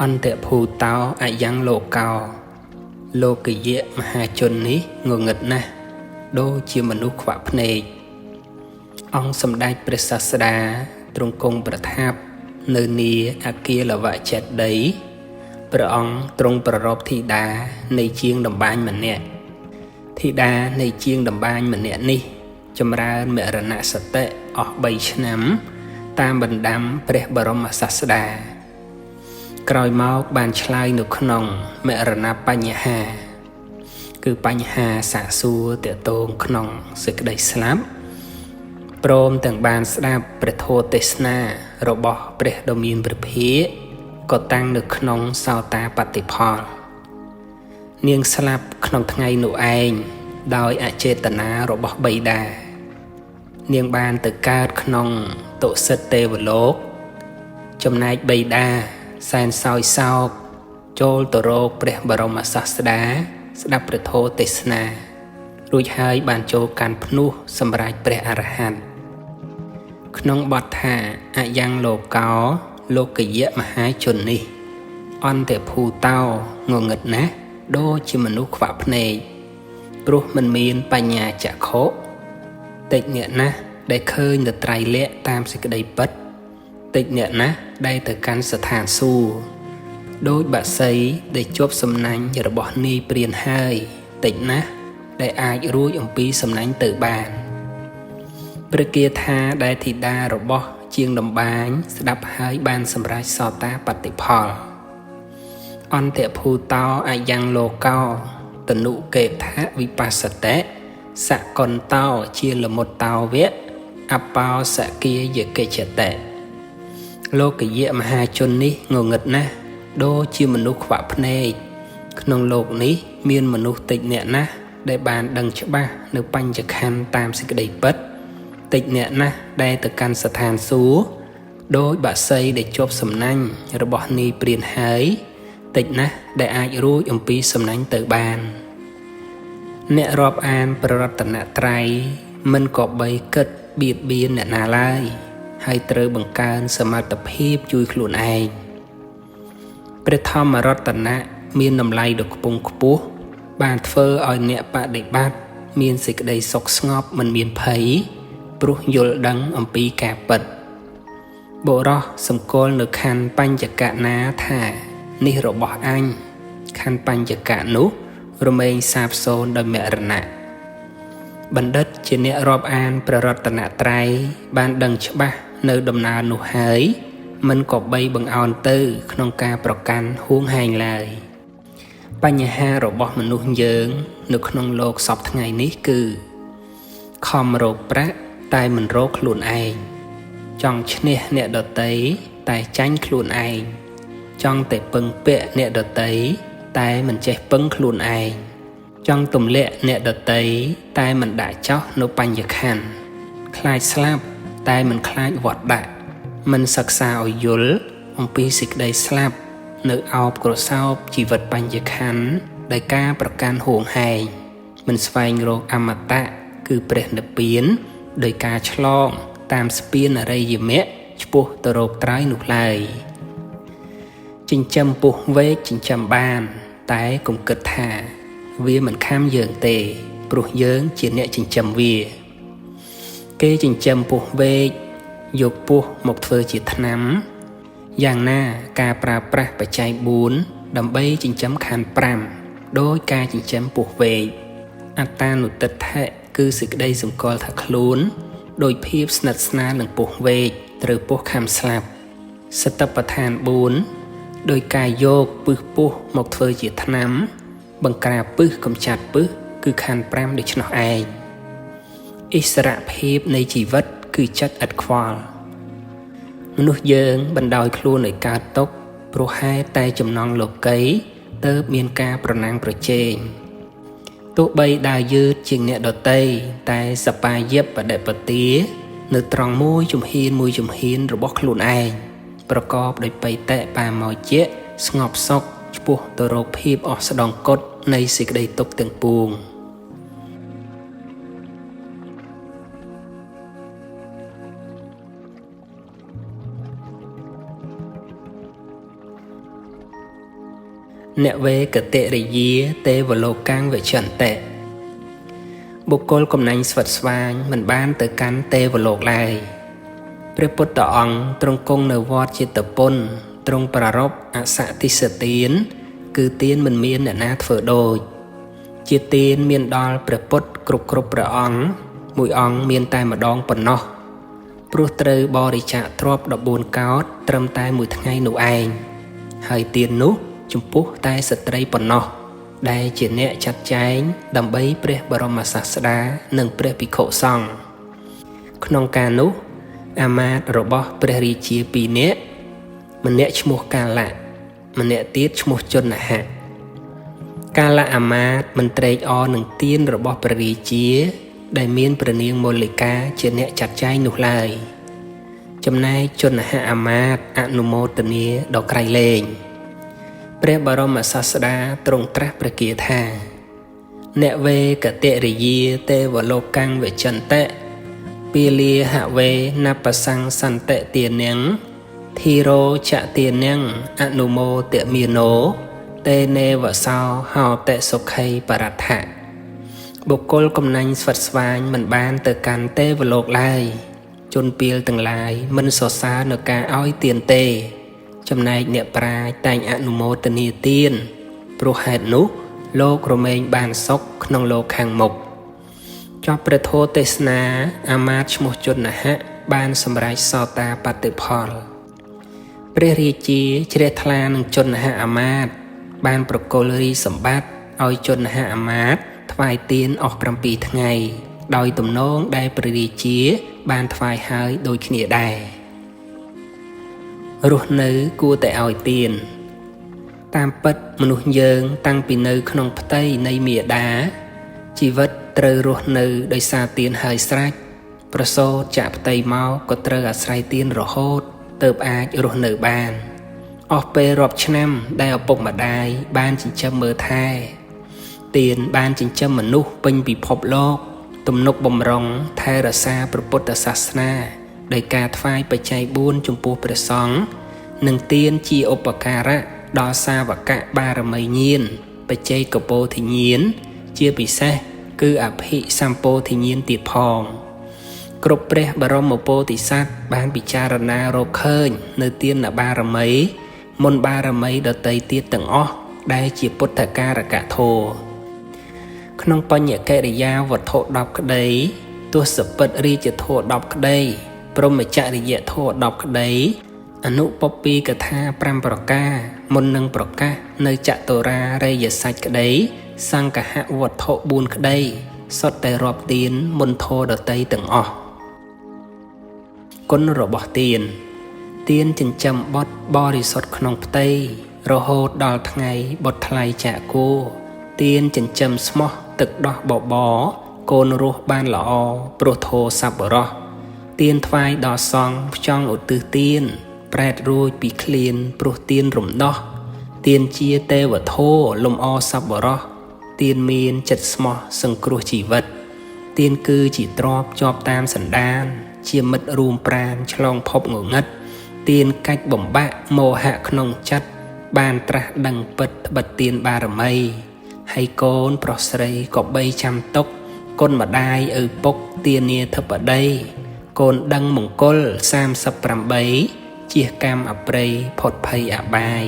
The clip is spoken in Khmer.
អន្តភូតោអយ៉ាងលោកោលោកយៈមហាជននេះងងឹតណាស់ដូចជាមនុស្សខ្វាក់ភ្នែកអង្គសម្ដេចព្រះសាស្តាទ្រង់គង់ប្រថាប់នៅនីអគាលវចេតិយព្រះអង្គទ្រង់ប្ររពធីតានៃជាងដំបានម្នាក់ធីតានៃជាងដំបានម្នាក់នេះចម្រើនមរណសតិអស់3ឆ្នាំតាមបណ្ដាំព្រះបរមសាស្តាក្រោយមកបានឆ្លើយនៅក្នុងមរណបញ្ហាគឺបញ្ហាសាកសួរតេតងក្នុងសេចក្តីស្លាប់ព្រមទាំងបានស្ដាប់ព្រះធម៌ទេសនារបស់ព្រះដ៏មានព្រះភិក្ខក៏តាំងនៅក្នុងសោតាបត្តិផលនាងស្លាប់ក្នុងថ្ងៃនោះឯងដោយអចេតនារបស់បិតានាងបានទៅកើតក្នុងទុសិតទេវលោកចំណែកបិតាសែនសោយសោកចូលទៅរកព្រះបរមសាស្តាស្ដាប់ព្រះធម៌ទេសនារួចហើយបានចូលកាន់ភ្នោះសម្រាប់ព្រះអរហន្តក្នុងបទថាអយ៉ាងលោកោលោកយៈមហាជននេះអន្តភូតោងងឹតណាស់ដូចជាមនុស្សខ្វាក់ភ្នែកព្រោះមិនមានបញ្ញាចក្ខុតិចអ្នកណាស់ដែលឃើញនៅត្រៃលក្ខណ៍តាមសេចក្តីពិតតិចអ្នកណាស់ដែលទៅកាន់ស្ថានសួគ៌ដោយបក្សីដែលជាប់សំណាញ់របស់នាយព្រានហើយតិចណាស់ដែលអាចរួចអំពីសំណាញ់ទៅបានព្រះគាថាដែលធីតារបស់ជាងដំបានស្ដាប់ហើយបានសម្រេចសោតាបត្តិផលអន្តភូតោអយ៉ាងលោកោតនុកេថាវិបស្សតិសកន្តោជាលមុតតោវៈអបោសគាយកេចតិលោកយៈមហាជននេះងងឹតណាស់ដូចជាមនុស្សខ្វាក់ភ្នែកក្នុងលោកនេះមានមនុស្សតិចអ្នកណាស់ដែលបានដឹងច្បាស់នៅបញ្ចក្ខន្ធតាមសេចក្តីពិតតិចអ្នកណាស់ដែលទៅកាន់ស្ថានសួគ៌ដោយបក្សីដែលជាប់សំណាញ់របស់នាយព្រានហើយតិចណាស់ដែលអាចរួចអំពីសំណាញ់ទៅបានអ្នករាប់អានប្ររតនត្រ័យមិនក៏បីគិតបៀតបៀនអ្នកណាឡើយហើយត្រូវបង្កើនសមត្ថភាពជួយខ្លួនឯងព្រះធម្មរតនៈមានតម្លៃដ៏ខ្ពង់ខ្ពស់បានធ្វើឲ្យអ្នកបដិបត្តិមានសេចក្តីសុខស្ងប់មិនមានភ័យព្រោះយល់ដឹងអំពីការពិតបុរសសម្គាល់នៅខណ្ឌបញ្ចកៈណាថានេះរបស់អញខណ្ឌបញ្ចកៈនោះរមែងសាបសូន្យដោយមរណៈបណ្ឌិតជាអ្នករាប់អានព្រះរតនត្រ័យបានដឹងច្បាស់នៅដំណើរនោះហើយមិនក៏បីបង្អោនទៅក្នុងការប្រកាន់ហួងហែងឡើយបញ្ហារបស់មនុស្សយើងនៅក្នុងលោកសពថ្ងៃនេះគឺខំរកប្រាក់តែមិនរកខ្លួនឯងចង់ឈ្នះអ្នកដទៃតែចាញ់ខ្លួនឯងចង់តែពឹងពាក់អ្នកដទៃតែមិនចេះពឹងខ្លួនឯងចង់ទម្លាក់អ្នកដទៃតែមិនដាក់ចោះនៅបញ្ញខណ្ឌខ្លាចស្លាប់តែមិនខ្លាចវត្តដាក់មិនសិក្សាឲ្យយល់អំពីសេចក្តីស្លាប់នៅអោបក្រសោបជីវិតបញ្ញខណ្ឌដោយការប្រកាន់ហួងហែងមិនស្វែងរកអមតៈគឺព្រះនិព្វានដោយការឆ្លងតាមស្ពានអរិយមគ្គឆ្ពោះទៅរកត្រើយនោះឡើយចិញ្ចឹមពស់វែកចិញ្ចឹមបានតែកុំគិតថាវាមិនខាំយើងទេព្រោះយើងជាអ្នកចិញ្ចឹមវាគេចិញ្ចឹមពស់វែកយកពស់មកធ្វើជាថ្នាំយ៉ាងណាការប្រើប្រាស់បច្ច័យ4ដើម្បីចិញ្ចឹមខណ្ឌ5ដោយការចិញ្ចឹមពស់វែកអត្តានុទិដ្ឋិគឺសេចក្តីសម្គាល់ថាខ្លួនដោយភាពស្និទ្ធស្នាលនឹងពស់វែកត្រូវពស់ខាំស្លាប់សតិប្បដ្ឋាន4ដោយការយកពឹសពស់មកធ្វើជាថ្នាំបង្ក្រាបពឹសកំចាត់ពឹសគឺខណ្ឌ5ដូច្នោះឯងឥស្សរភាពនៃជីវិតគឺចិត្តឥតខ្វល់មនុស្សយើងបណ្ដោយខ្លួនឲ្យកើតទុក្ខព្រោះហេតុតែចំណងលោកីទើបមានការប្រណាំងប្រជែងទោះបីដើរយឺតជាងអ្នកដទៃតែសបាយបដិបទានៅត្រង់មួយជំហានរបស់ខ្លួនឯងប្រកបដោយបៃតៈបាមោជៈស្ងប់សុខឆ្ពោះទៅរកភាពអស់ស្ដងកុដនៃសេចក្តីទុក្ខទាំងពួង អ្នកវេកតិរិយាទេវលោកាំងវិចន្តិបុគ្គលកំណាញ់ស្វិតស្វាញមិនបានទៅកាន់ទេវលោកឡើយព្រះពុទ្ធអង្គទ្រង់គង់នៅវត្តចេតពុនទ្រង់ប្រារព្ធអសតិសទានគឺទានមិនមានអ្នកណាធ្វើដូចជាទានមានដល់ព្រះពុទ្ធគ្រប់ព្រះអង្គមួយអង្គមានតែម្ដងប៉ុណ្ណោះព្រោះត្រូវបរិច្ចាគទ្រព្យ14កោដត្រឹមតែមួយថ្ងៃនោះឯងហើយទាននោះចំពោះតែស្ត្រីប៉ុណ្ណោះដែលជាអ្នកចាត់ចែងដើម្បីព្រះបរមសាស្តានិងព្រះភិក្ខុសង្ឃក្នុងការនោះអាមាត្យរបស់ព្រះរាជា2នាក់ម្នាក់ឈ្មោះកាលៈម្នាក់ទៀតឈ្មោះជន្ហៈកាលៈអាមាត្យមិនត្រេកអរនឹងទានរបស់ព្រះរាជាដែលមានព្រះនាងមូលិកាជាអ្នកចាត់ចែងនោះឡើយចំណែកជន្ហៈអាមាត្យអនុមោទនាដល់ក្រៃលែងព្រះបរមសាស្តាទ្រង់ត្រាស់ប្រគាថាអ្នកវេកតិរិយាទេវលោកាំងវិចន្តិពាលាហវេណបសង្សន្តិទានាងធីរោចទានាងអនុមោទមាណោតេនេវសោហោតិសុខៃបរថៈបុគ្គលកំណាញ់ស្វិតស្វាញមិនបានទៅកាន់ទេវលោកឡើយជនពាលទាំងឡាយមិនសរសើរនៅការឲ្យទានទេចំណែកអ្នកប្រាជ្ញតែងអនុមោទនាទានព្រោះហេតុនោះលោករមែងបានសុខក្នុងលោកខាងមុខចប់ព្រះធម៌ទេសនាអាមាត្យឈ្មោះជន្ហៈបានសម្រេចសោតាបត្តិផលព្រះរាជាជ្រះថ្លានឹងជន្ហៈអាមាត្យបានប្រគល់រីសម្បត្តិឲ្យជន្ហៈអាមាត្យថ្វាយទានអស់7ថ្ងៃដោយទំនងដែលព្រះរាជាបានថ្វាយហើយដូចគ្នាដែររស់នៅគួរតែឲ្យទានតាមពិតមនុស្សយើងតាំងពីនៅក្នុងផ្ទៃនៃមាតាជីវិតត្រូវរស់នៅដោយសារទានហើយស្រេចប្រសូតចាក់ផ្ទៃមកក៏ត្រូវអាស្រ័យទានរហូតទើបអាចរស់នៅបានអស់ពេលរាប់ឆ្នាំដែលឪពុកម្ដាយបានចិញ្ចឹមមើលថែទានបានចិញ្ចឹមមនុស្សពេញពិភពលោកទំនុកបំរុងថែរក្សាព្រះពុទ្ធសាសនាដោយការថ្វាយបច្ច័យ4ចំពោះព្រះសង្ឃនិងទានជាឧបការៈដល់សាវកបារមីញាណបច្ចេកពោធិញាណជាពិសេសគឺអភិសម្ពោធិញាណទៀតផងគ្រប់ព្រះបរមពោធិសត្វបានពិចារណារកឃើញនៅទានបារមីមុនបារមីដតីទៀតទាំងអស់ដែលជាពុទ្ធការកធម៌ក្នុងបញ្ញកិរិយាវត្ថុ10ក្តីទស្សពិតរាជធម៌10ក្តីព្រហ្មចរិយធម៌10ក្តីអនុពពីកថា5ប្រការមុននឹងប្រកាសនៅចតុរារិយសច្ចក្តីសង្កហវត្ថុ4ក្តីសុទ្ធតែរាប់ទានមុនធម៌ដតីទាំងអស់គុណរបស់ទានចិញ្ចឹមបុត្របរិសុទ្ធក្នុងផ្ទៃរហូតដល់ថ្ងៃបុត្រថ្លៃចាក់គោទានចិញ្ចឹមស្មោះទឹកដោះបបរកូនរស់បានល្អព្រោះធម៌សប្បុរសទានថ្វាយដល់សង្ឃផ្ចង់ឧទ្ទិសទានប្រែតរួចពីឃ្លានព្រោះទានរំដោះទានជាទេវធម៌លំអសប្បុរសទានមានចិត្តស្មោះសង្គ្រោះជីវិតទានគឺជាទ្រព្យជាប់តាមសន្តានជាមិត្តរួមប្រាណឆ្លងភពងងឹតទានកាច់បំបាក់មោហៈក្នុងចិត្តបានត្រាស់ដឹងពិតបិទទានបារមីហើយកូនប្រុសស្រីក៏បីចាំទុកគុណម្ដាយឪពុកទានាធិបតីកូនដឹងមង្គល38ជៀសកម្មអប្រិយផុតភ័យអបាយ